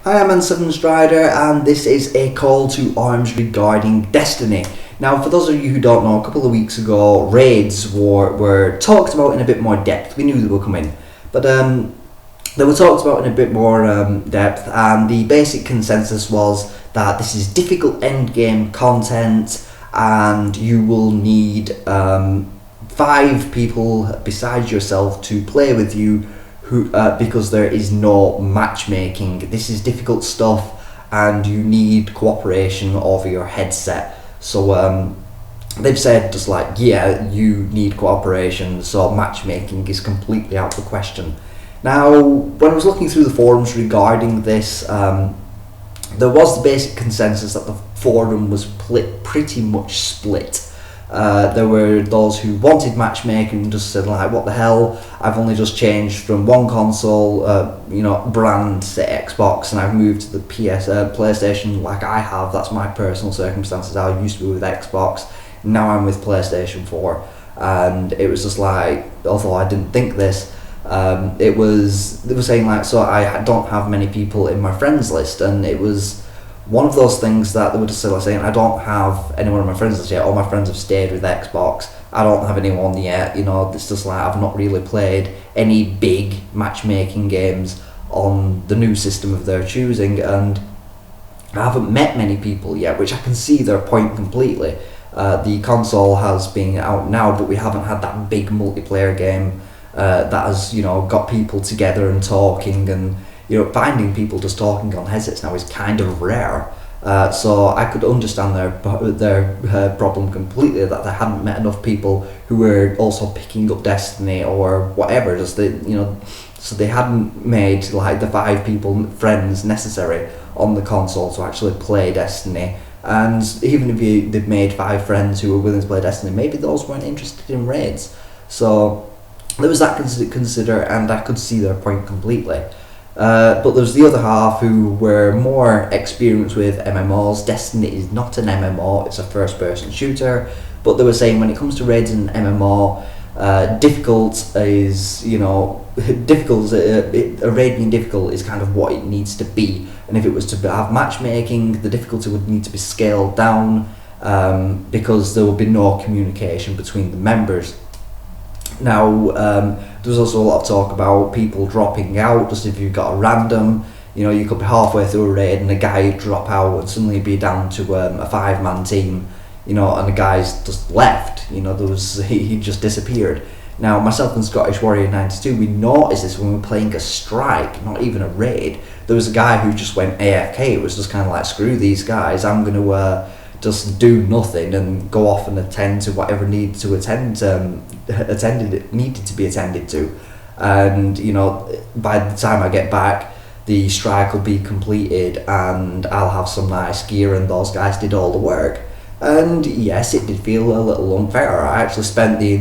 Hi, I'm Seven Strider, and this is a call to arms regarding Destiny. Now, for those of you who don't know, a couple of weeks ago, raids were talked about in a bit more depth. We knew they were coming, but they were talked about in a bit more depth, and the basic consensus was that this is difficult endgame content, and you will need 5 people besides yourself to play with you, because there is no matchmaking. This is difficult stuff and you need cooperation over your headset. So they've said just like, yeah, you need cooperation, so matchmaking is completely out of the question. Now, when I was looking through the forums regarding this, there was the basic consensus that the forum was pretty much split. There were those who wanted matchmaking and just said like, what the hell, I've only just changed from one console brand to Xbox, and I've moved to the PlayStation like I have. That's my personal circumstances. I used to be with Xbox, now I'm with PlayStation 4, and it was just like, although I didn't think this, they were saying like, so I don't have many people in my friends list, and it was one of those things that they were just saying, I don't have anyone on my friends list yet. All my friends have stayed with Xbox. I don't have anyone yet. It's just like I've not really played any big matchmaking games on the new system of their choosing, and I haven't met many people yet, which I can see their point completely. The console has been out now, but we haven't had that big multiplayer game that has got people together and talking, and finding people just talking on headsets now is kind of rare. So I could understand their problem completely, that they hadn't met enough people who were also picking up Destiny or whatever. So they hadn't made like the 5 people friends necessary on the console to actually play Destiny. And even if they'd made 5 friends who were willing to play Destiny, maybe those weren't interested in raids. So there was that to consider, and I could see their point completely. But there's the other half who were more experienced with MMOs. Destiny is not an MMO, it's a first-person shooter, but they were saying when it comes to raids and MMO, difficult is, a raid being difficult is kind of what it needs to be, and if it was to have matchmaking, the difficulty would need to be scaled down, because there would be no communication between the members. Now, there was also a lot of talk about people dropping out. Just if you've got a random, you could be halfway through a raid and a guy would drop out and suddenly be down to a 5-man team, and the guy's just left. He just disappeared. Now, myself and Scottish Warrior 92, we noticed this when we were playing a strike, not even a raid. There was a guy who just went AFK. It was just kind of like, screw these guys, I'm going to just do nothing and go off and attend to whatever needed to be attended to, and by the time I get back, the strike will be completed and I'll have some nice gear, and those guys did all the work. And yes, it did feel a little unfair. I actually spent the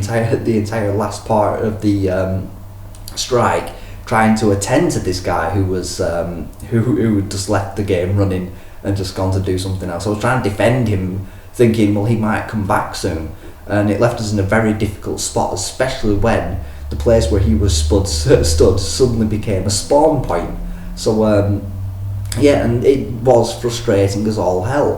entire last part of the strike trying to attend to this guy who was who just left the game running and just gone to do something else. I was trying to defend him, thinking, well, he might come back soon, and it left us in a very difficult spot, especially when the place where he was stood suddenly became a spawn point. So yeah, and it was frustrating as all hell,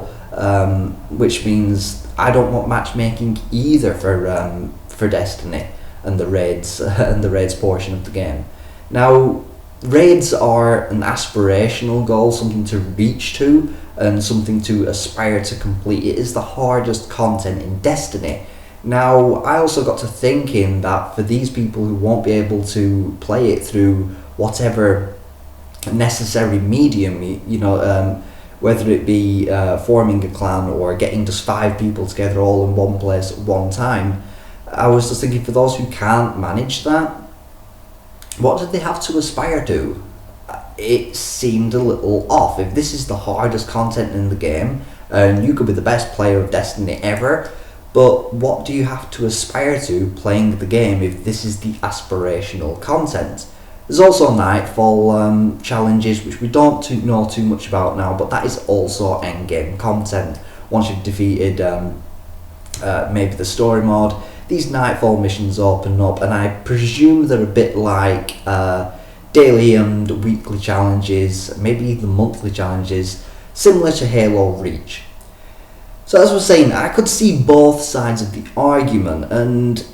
which means I don't want matchmaking either for Destiny and the raids portion of the game. Now, raids are an aspirational goal, something to reach to and something to aspire to complete. It is the hardest content in Destiny. Now, I also got to thinking that for these people who won't be able to play it through whatever necessary medium, whether it be forming a clan or getting just 5 people together all in one place at one time, I was just thinking, for those who can't manage that, what did they have to aspire to? It seemed a little off. If this is the hardest content in the game, and you could be the best player of Destiny ever, but what do you have to aspire to playing the game if this is the aspirational content? There's also Nightfall challenges, which we don't know too much about now, but that is also endgame content. Once you've defeated maybe the story mode, these Nightfall missions open up, and I presume they're a bit like daily and weekly challenges, maybe even monthly challenges, similar to Halo Reach. So as I was saying, I could see both sides of the argument, and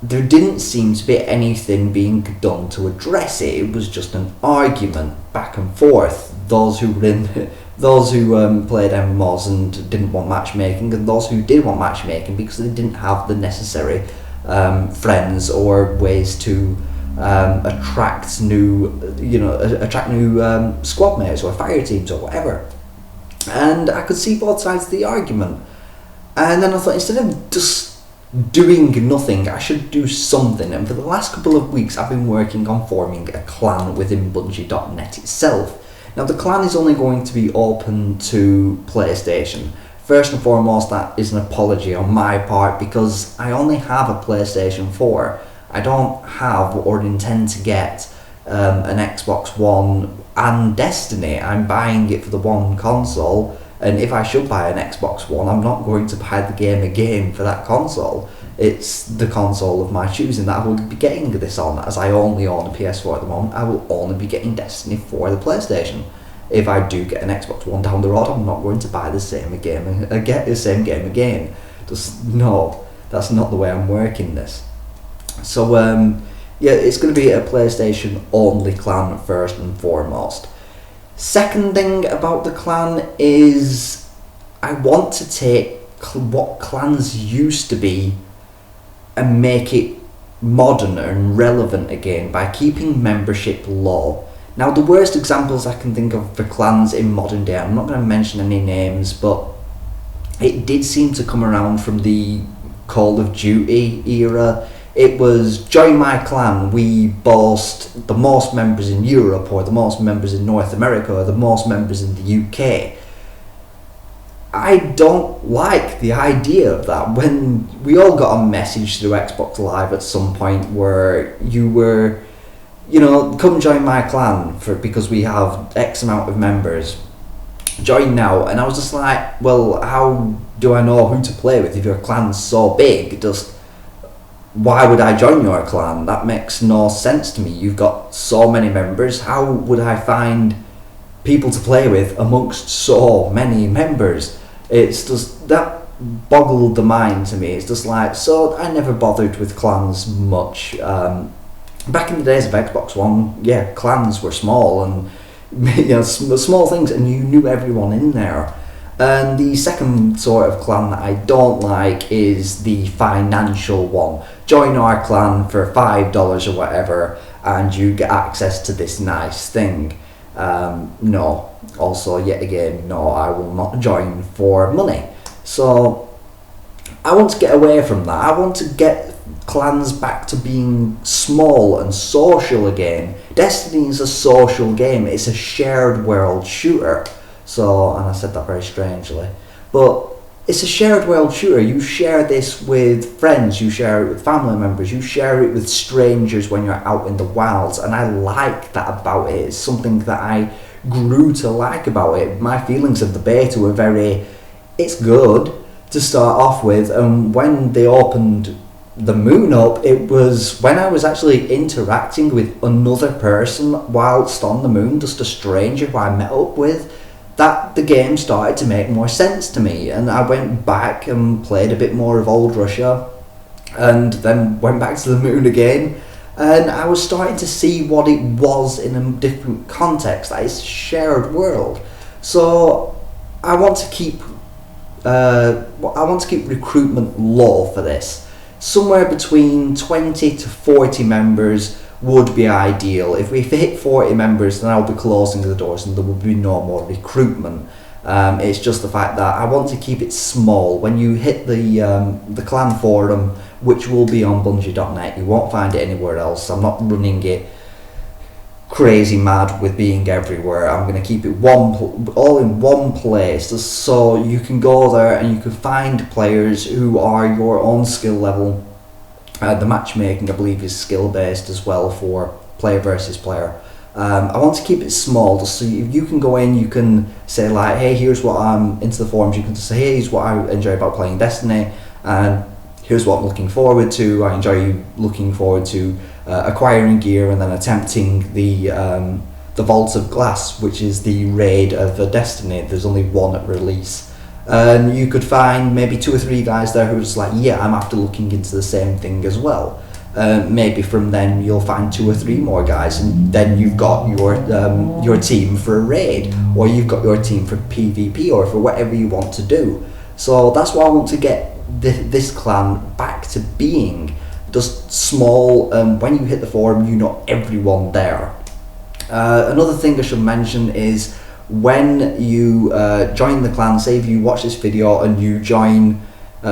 there didn't seem to be anything being done to address it. It was just an argument back and forth. Those who played MMOs and didn't want matchmaking, and those who did want matchmaking because they didn't have the necessary friends or ways to attract new squad mates or fire teams or whatever. And I could see both sides of the argument. And then I thought, instead of just doing nothing, I should do something. And for the last couple of weeks, I've been working on forming a clan within Bungie.net itself. Now, the clan is only going to be open to PlayStation. First and foremost, that is an apology on my part, because I only have a PlayStation 4. I don't have or intend to get an Xbox One and Destiny. I'm buying it for the one console, and if I should buy an Xbox One, I'm not going to buy the game again for that console. It's the console of my choosing that I will be getting this on, as I only own a PS4 at the moment. I will only be getting Destiny for the PlayStation. If I do get an Xbox One down the road, I'm not going to buy the same game again. Just no, that's not the way I'm working this. So yeah, it's going to be a PlayStation only clan first and foremost. Second thing about the clan is I want to take what clans used to be and make it modern and relevant again by keeping membership low. Now, the worst examples I can think of for clans in modern day, I'm not going to mention any names, but it did seem to come around from the Call of Duty era. It was, join my clan, we boast the most members in Europe, or the most members in North America, or the most members in the UK. I don't like the idea of that. When we all got a message through Xbox Live at some point where you were, come join my clan because we have X amount of members. Join now. And I was just like, well, how do I know who to play with if your clan's so big? Why would I join your clan? That makes no sense to me. You've got so many members. How would I find people to play with amongst so many members? It's just, that boggled the mind to me. It's just like, so I never bothered with clans much. Back in the days of Xbox One, yeah, clans were small and small things, and you knew everyone in there. And the second sort of clan that I don't like is the financial one. Join our clan for $5 or whatever, and you get access to this nice thing. No. Also, yet again, no, I will not join for money. So, I want to get away from that. I want to get clans back to being small and social again. Destiny is a social game. It's a shared world shooter. So, and I said that very strangely, but it's a shared world shooter. You share this with friends, you share it with family members, you share it with strangers when you're out in the wilds, and I like that about it. It's something that I grew to like about it. My feelings of the beta were it's good to start off with, and when they opened the moon up, it was when I was actually interacting with another person whilst on the moon, just a stranger who I met up with, that the game started to make more sense to me. And I went back and played a bit more of Old Russia, and then went back to the moon again, and I was starting to see what it was in a different context, that it's a shared world. So I want to keep recruitment low for this. Somewhere between 20 to 40 members would be ideal. If we hit 40 members, then I'll be closing the doors and there will be no more recruitment. It's just the fact that I want to keep it small. When you hit the clan forum, which will be on Bungie.net, you won't find it anywhere else. I'm not running it crazy mad with being everywhere. I'm going to keep it all in one place, just so you can go there and you can find players who are your own skill level. The matchmaking, I believe, is skill based as well for player versus player. I want to keep it small, just so you can go in, you can say like, hey, here's what I'm into the forums. You can just say, hey, here's what I enjoy about playing Destiny, and here's what I'm looking forward to. I enjoy looking forward to acquiring gear and then attempting the Vault of Glass, which is the raid of Destiny. There's only one at release. And you could find maybe 2 or 3 guys there who's like, yeah, I'm after looking into the same thing as well. Maybe from then you'll find 2 or 3 more guys, and then you've got your team for a raid, or you've got your team for PvP, or for whatever you want to do. So that's why I want to get this clan back to being just small. When you hit the forum, you know everyone there. Another thing I should mention is when you join the clan, say if you watch this video and you join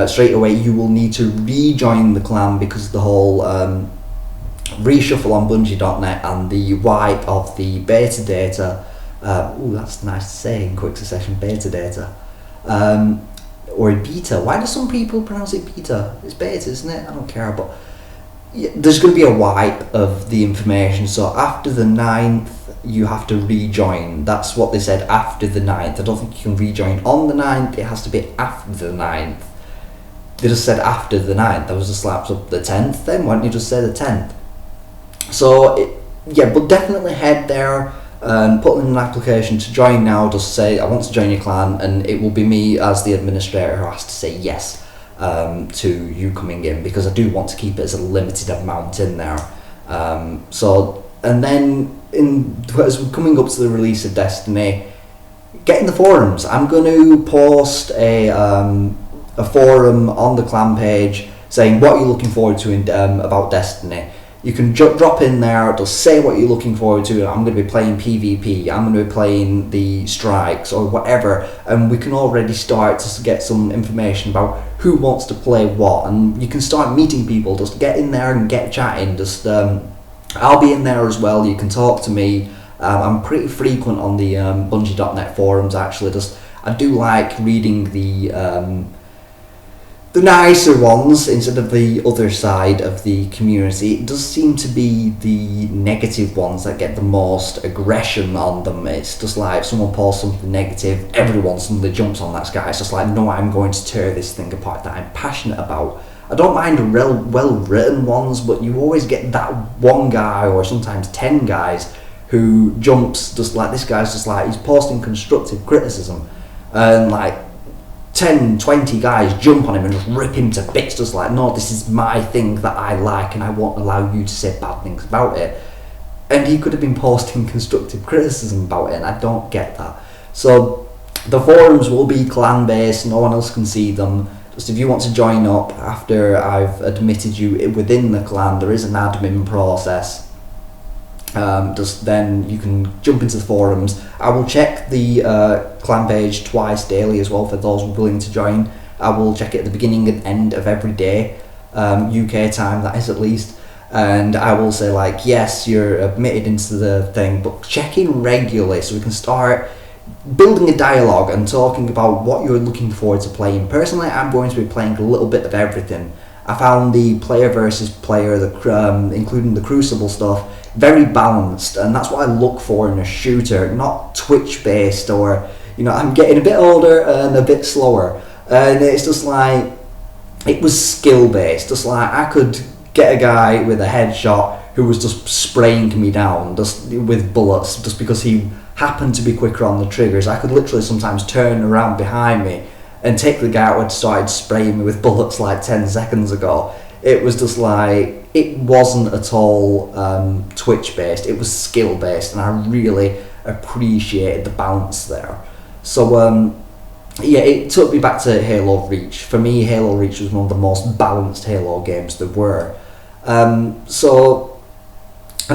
straight away, you will need to rejoin the clan because of the whole reshuffle on Bungie.net and the wipe of the beta data. Ooh, that's nice to say in quick succession, beta data. Or beta. Why do some people pronounce it beta? It's beta, isn't it? I don't care, but yeah, there's going to be a wipe of the information. So after the 9th, you have to rejoin. That's what they said, after the 9th. I don't think you can rejoin on the 9th. It has to be after the 9th. They just said after the 9th. I was just like, up the 10th then? Why don't you just say the 10th? So, yeah, but definitely head there. Put in an application to join now. Just say, I want to join your clan, and it will be me as the administrator who has to say yes to you coming in, because I do want to keep it as a limited amount in there. And then as we're coming up to the release of Destiny, get in the forums. I'm going to post a forum on the clan page saying what you're looking forward to about Destiny. You can drop in there, just say what you're looking forward to. I'm going to be playing PvP, I'm going to be playing the strikes or whatever, and we can already start to get some information about who wants to play what, and you can start meeting people. Just get in there and get chatting. Just I'll be in there as well. You can talk to me. I'm pretty frequent on the Bungie.net forums actually. Just I do like reading the nicer ones instead of the other side of the community. It does seem to be the negative ones that get the most aggression on them. It's just like if someone posts something negative, everyone suddenly jumps on that guy. It's just like, no, I'm going to tear this thing apart that I'm passionate about. I don't mind well written ones, but you always get that one guy or sometimes 10 guys who jumps, just like this guy's just like, he's posting constructive criticism, and like 10, 20 guys jump on him and just rip him to bits, just like, no, this is my thing that I like and I won't allow you to say bad things about it. And he could have been posting constructive criticism about it, and I don't get that. So the forums will be clan based, no one else can see them. Just if you want to join up after I've admitted you within the clan, there is an admin process. Just then you can jump into the forums. I will check the clan page twice daily as well for those willing to join. I will check it at the beginning and end of every day, UK time that is at least, and I will say like, yes, you're admitted into the thing, but check in regularly so we can start building a dialogue and talking about what you're looking forward to playing. Personally, I'm going to be playing a little bit of everything. I found the player versus player, including the Crucible stuff, very balanced, and that's what I look for in a shooter, not Twitch based, or, you know, I'm getting a bit older and a bit slower, and it's just like, it was skill based. Just like I could get a guy with a headshot who was just spraying me down just with bullets just because he happened to be quicker on the triggers. I could literally sometimes turn around behind me and take the guy out who had started spraying me with bullets like 10 seconds ago. It was just like, it wasn't at all Twitch based, it was skill based, and I really appreciated the balance there. So yeah, it took me back to Halo Reach. For me, Halo Reach was one of the most balanced Halo games there were. And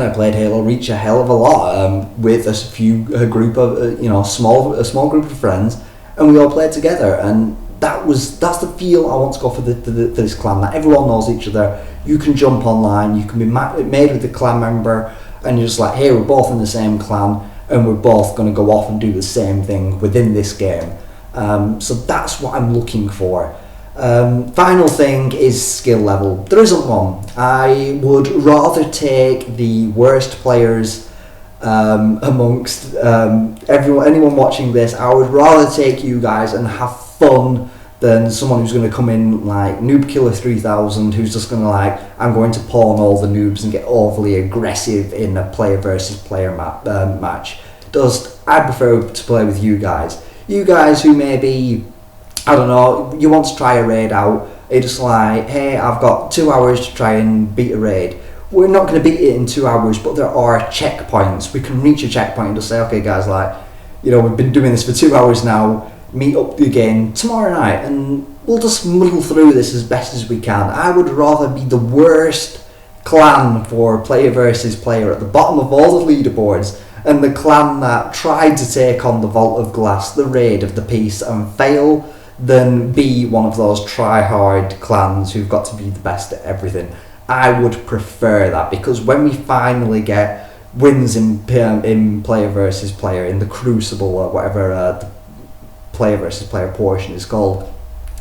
I played Halo Reach a hell of a lot with a group of a small group of friends, and we all played together, and that's the feel I want to go for this clan, that everyone knows each other. You can jump online, you can be made with a clan member, and you're just like, hey, we're both in the same clan and we're both going to go off and do the same thing within this game. So that's what I'm looking for. Final thing is skill level. There isn't one. I would rather take the worst players anyone watching this. I would rather take you guys and have fun than someone who's going to come in like Noob Killer 3000, who's just going to like, I'm going to pawn all the noobs and get overly aggressive in a player versus player match. I prefer to play with you guys. You guys who maybe, I don't know, you want to try a raid out, it's just like, hey, I've got 2 hours to try and beat a raid. We're not going to beat it in 2 hours, but there are checkpoints. We can reach a checkpoint and just say, okay guys, like, you know, we've been doing this for 2 hours now, meet up again tomorrow night, and we'll just muddle through this as best as we can. I would rather be the worst clan for player versus player at the bottom of all the leaderboards, and the clan that tried to take on the Vault of Glass, the Raid of the Peace, and fail, than be one of those try-hard clans who've got to be the best at everything. I would prefer that, because when we finally get wins in player versus player, in the Crucible or whatever the player versus player portion is called,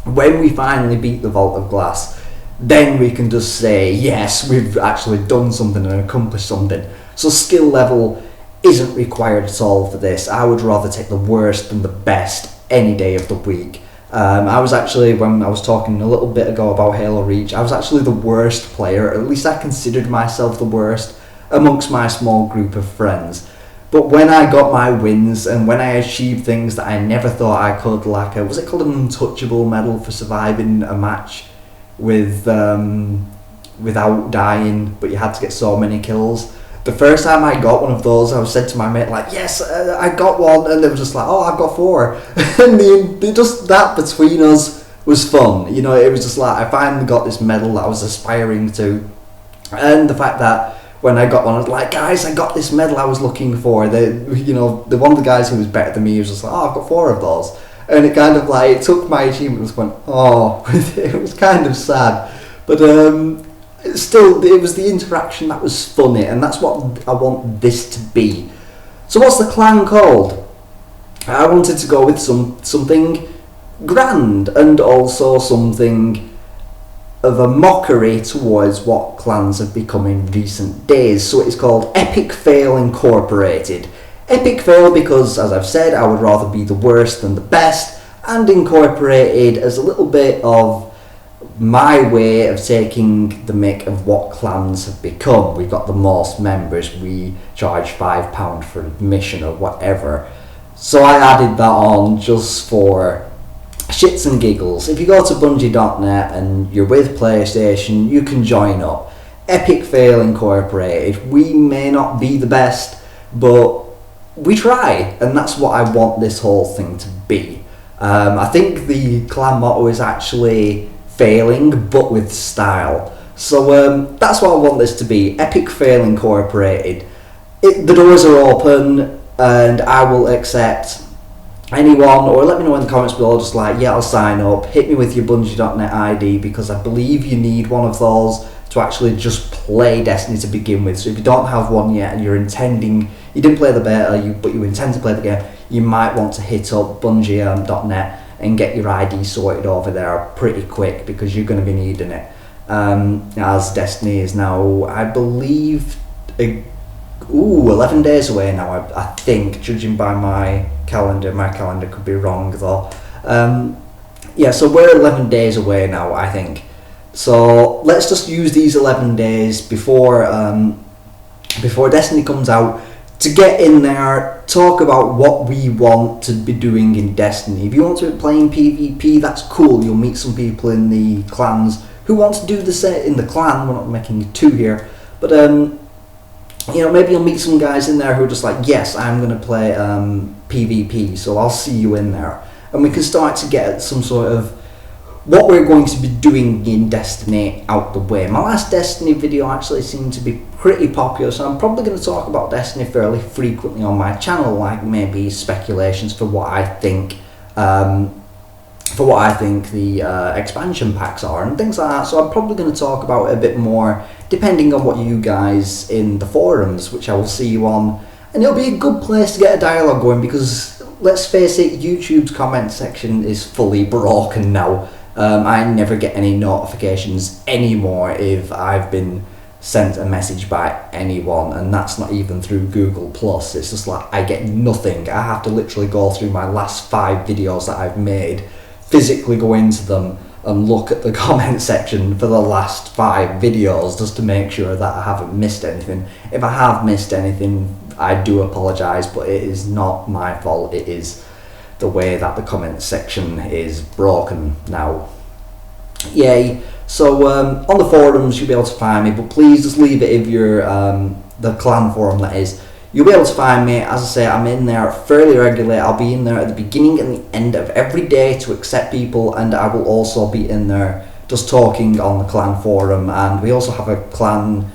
when we finally beat the Vault of Glass, then we can just say, yes, we've actually done something and accomplished something. So skill level isn't required at all for this. I would rather take the worst than the best any day of the week. I was actually, when I was talking a little bit ago about Halo Reach, I was actually the worst player, or at least I considered myself the worst amongst my small group of friends. But when I got my wins and when I achieved things that I never thought I could, like was it called an untouchable medal for surviving a match with without dying, but you had to get so many kills. The first time I got one of those, I was said to my mate like, yes, I got one, and they were just like, oh, I've got 4. And just that between us was fun. You know, it was just like, I finally got this medal that I was aspiring to, and the fact that when I got one, I was like, guys, I got this medal I was looking for. The one of the guys who was better than me was just like, oh, I've got 4 of those. And it kind of like, it took my achievement and just went, oh, it was kind of sad. But still, it was the interaction that was funny, and that's what I want this to be. So what's the clan called? I wanted to go with something grand, and also something of a mockery towards what clans have become in recent days. So it's called EPICFAIL Incorporated. EPICFAIL because, as I've said, I would rather be the worst than the best, and incorporated as a little bit of my way of taking the mick of what clans have become. We've got the most members, we charge £5 for admission or whatever. So I added that on just for shits and giggles. If you go to bungie.net and you're with PlayStation, you can join up. EPICFAIL Incorporated. We may not be the best, but we try, and that's what I want this whole thing to be. I think the clan motto is actually failing, but with style. So that's what I want this to be. EPICFAIL Incorporated. The doors are open, and I will accept anyone, or let me know in the comments below, just like, yeah, I'll sign up, hit me with your bungie.net ID, because I believe you need one of those to actually just play Destiny to begin with. So if you don't have one yet and you didn't play the beta, but you intend to play the game, you might want to hit up bungie.net and get your ID sorted over there pretty quick, because you're going to be needing it. As Destiny is now, I believe, 11 days away now, I think, judging by my calendar. My calendar could be wrong though. Yeah, so we're 11 days away now, I think. So let's just use these 11 days before Destiny comes out to get in there, talk about what we want to be doing in Destiny. If you want to be playing PvP, that's cool. You'll meet some people in the clans who want to do the same in the clan. We're not making it 2 here, but you know, maybe you'll meet some guys in there who are just like, yes, I'm going to play PvP, so I'll see you in there. And we can start to get some sort of what we're going to be doing in Destiny out the way. My last Destiny video actually seemed to be pretty popular, so I'm probably going to talk about Destiny fairly frequently on my channel, like maybe speculations for what I think the expansion packs are and things like that. So I'm probably going to talk about it a bit more depending on what you guys in the forums, which I will see you on, and it'll be a good place to get a dialogue going, because let's face it, YouTube's comment section is fully broken now. I never get any notifications anymore if I've been sent a message by anyone, and that's not even through Google Plus. It's just like I get nothing. I have to literally go through my last 5 videos that I've made physically go into them and look at the comment section for the last 5 videos just to make sure that I haven't missed anything. If I have missed anything, I do apologise, but it is not my fault. It is the way that the comment section is broken now. Yay. So on the forums you'll be able to find me, but please just leave it if you're the clan forum, that is. You'll be able to find me. As I say, I'm in there fairly regularly. I'll be in there at the beginning and the end of every day to accept people, and I will also be in there just talking on the clan forum. And we also have a clan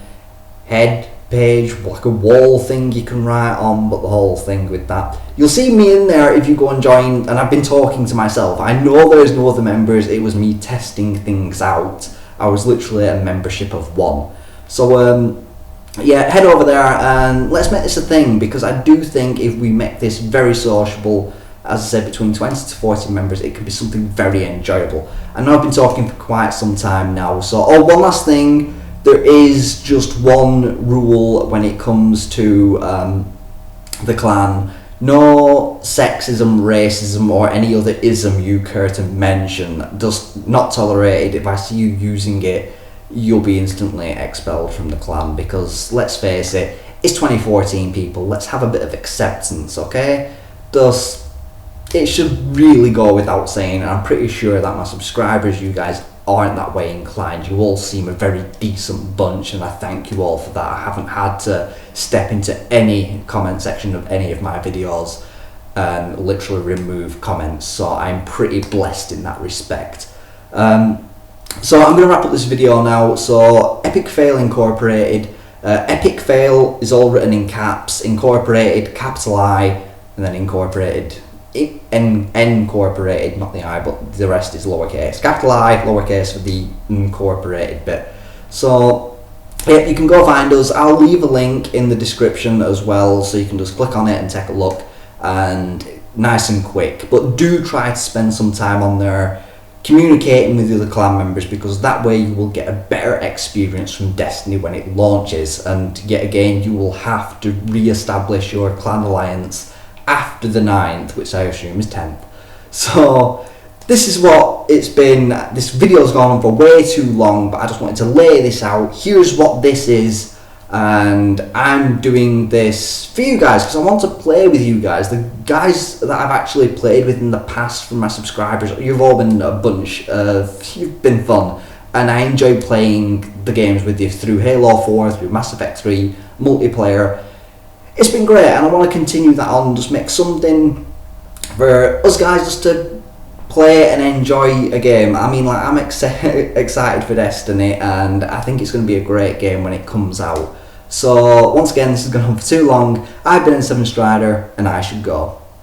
head page, like a wall thing you can write on, but the whole thing with that. You'll see me in there if you go and join, and I've been talking to myself. I know there's no other members, it was me testing things out. I was literally a membership of 1. So yeah, head over there and let's make this a thing, because I do think if we make this very sociable, as I said, between 20 to 40 members, it can be something very enjoyable. I know I've been talking for quite some time now, so one last thing, there is just one rule when it comes to the clan. No sexism, racism or any other ism you care to mention, just not tolerated. If I see you using it, you'll be instantly expelled from the clan, because let's face it, it's 2014 people, let's have a bit of acceptance, okay? Thus, it should really go without saying, and I'm pretty sure that my subscribers, you guys, aren't that way inclined. You all seem a very decent bunch, and I thank you all for that. I haven't had to step into any comment section of any of my videos and literally remove comments, so I'm pretty blessed in that respect. So I'm going to wrap up this video now. So EPICFAIL Incorporated, EPICFAIL is all written in caps, Incorporated, capital I, and then Incorporated, Incorporated, not the I, but the rest is lowercase. Capital I, lowercase for the incorporated bit. So yeah, you can go find us. I'll leave a link in the description as well, so you can just click on it and take a look, and nice and quick. But do try to spend some time on there communicating with the other clan members, because that way you will get a better experience from Destiny when it launches, and yet again you will have to re-establish your clan alliance after the 9th, which I assume is 10th. So this is what it's been. This video's gone on for way too long, but I just wanted to lay this out. Here's what this is, and I'm doing this for you guys because I want to play with you guys. The guys that I've actually played with in the past from my subscribers, you've all been a bunch. You've been fun, and I enjoy playing the games with you through Halo 4, through Mass Effect 3, multiplayer. It's been great, and I want to continue that on, just make something for us guys just to play and enjoy a game. I mean, like, I'm excited for Destiny, and I think it's going to be a great game when it comes out. So once again, this has gone on for too long. I've been N7Strider, and I should go.